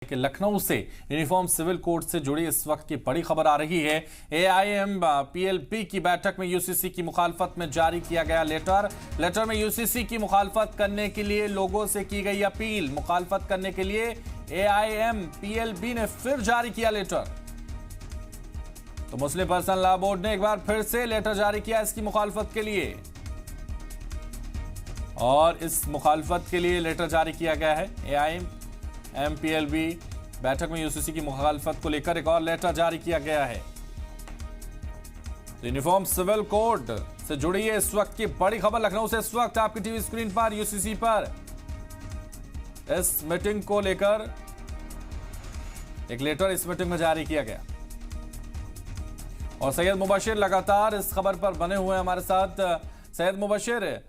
कि लखनऊ से uniform civil code से जुड़ी इस वक्त की बड़ी खबर आ रही है। AIMPLB की बैठक में यूसीसी की मुखालफत में जारी किया गया लेटर में यूसीसी की मुखालफत करने के लिए लोगों से की गई अपील। मुखालफत करने के लिए AIMPLB ने फिर जारी किया लेटर। तो मुस्लिम पर्सनल लॉ बोर्ड ने एक बार फिर से लेटर जारी किया इसकी मुखालफत के लिए, और इस मुखालफत के लिए लेटर जारी किया गया है। AIMPLB बैठक में यूसीसी की मुखालफत को लेकर एक और लेटर जारी किया गया है। यूनिफॉर्म सिविल कोड से जुड़ी है इस वक्त की बड़ी खबर। लखनऊ से इस वक्त आपकी टीवी स्क्रीन पर यूसीसी पर इस मीटिंग को लेकर एक लेटर इस मीटिंग में जारी किया गया, और सैयद मुबशिर लगातार इस खबर पर बने हुए हैं हमारे साथ। सैयद मुबशिर,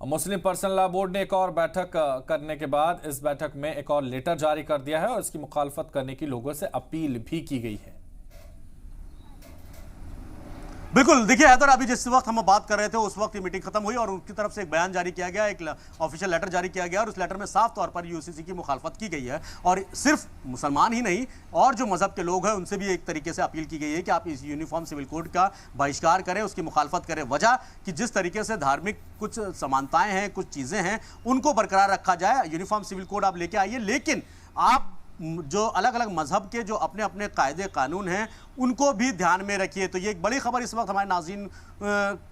मुस्लिम पर्सनल लॉ बोर्ड ने एक और बैठक करने के बाद इस बैठक में एक और लेटर जारी कर दिया है और इसकी मुखालफत करने की लोगों से अपील भी की गई है। बिल्कुल, देखिए हैदर, अभी जिस वक्त हम बात कर रहे थे उस वक्त ये मीटिंग खत्म हुई और उनकी तरफ से एक बयान जारी किया गया, एक ऑफिशियल लेटर जारी किया गया, और उस लेटर में साफ तौर पर यूसीसी की मुखालफत की गई है। और सिर्फ मुसलमान ही नहीं, और जो मजहब के लोग हैं उनसे भी एक तरीके से अपील की गई है कि आप इस यूनिफॉर्म सिविल कोड का बहिष्कार करें, उसकी मुखालफत करें। वजह कि जिस तरीके से धार्मिक कुछ समानताएं हैं, कुछ चीज़ें हैं, उनको बरकरार रखा जाए। यूनिफॉर्म सिविल कोड आप लेके आइए, लेकिन आप जो अलग अलग मजहब के जो अपने अपने कायदे कानून हैं उनको भी ध्यान में रखिए। तो ये एक बड़ी खबर इस वक्त हमारे नाज़रीन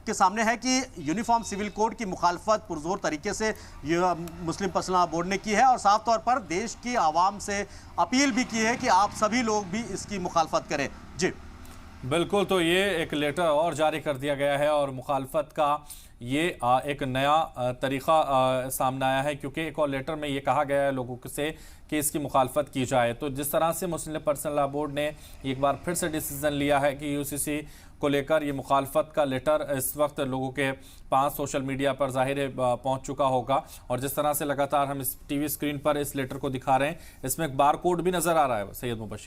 के सामने है कि यूनिफॉर्म सिविल कोड की मुखालफत पुरजोर तरीके से मुस्लिम पर्सनल लॉ बोर्ड ने की है, और साफ तौर पर देश की आवाम से अपील भी की है कि आप सभी लोग भी इसकी मुखालफत करें। जी बिल्कुल, तो ये एक लेटर और जारी कर दिया गया है, और मुखालफत का ये एक नया तरीक़ा सामने आया है, क्योंकि एक और लेटर में ये कहा गया है लोगों से कि इसकी मुखालफत की जाए। तो जिस तरह से मुस्लिम पर्सनल लॉ बोर्ड ने एक बार फिर से डिसीजन लिया है कि यूसीसी को लेकर ये मुखालफत का लेटर इस वक्त लोगों के पास सोशल मीडिया पर ज़ाहिर है पहुँच चुका होगा, और जिस तरह से लगातार हम इस टीवी स्क्रीन पर इस लेटर को दिखा रहे हैं, इसमें एक बार कोड भी नज़र आ रहा है सैयद मुबशिर।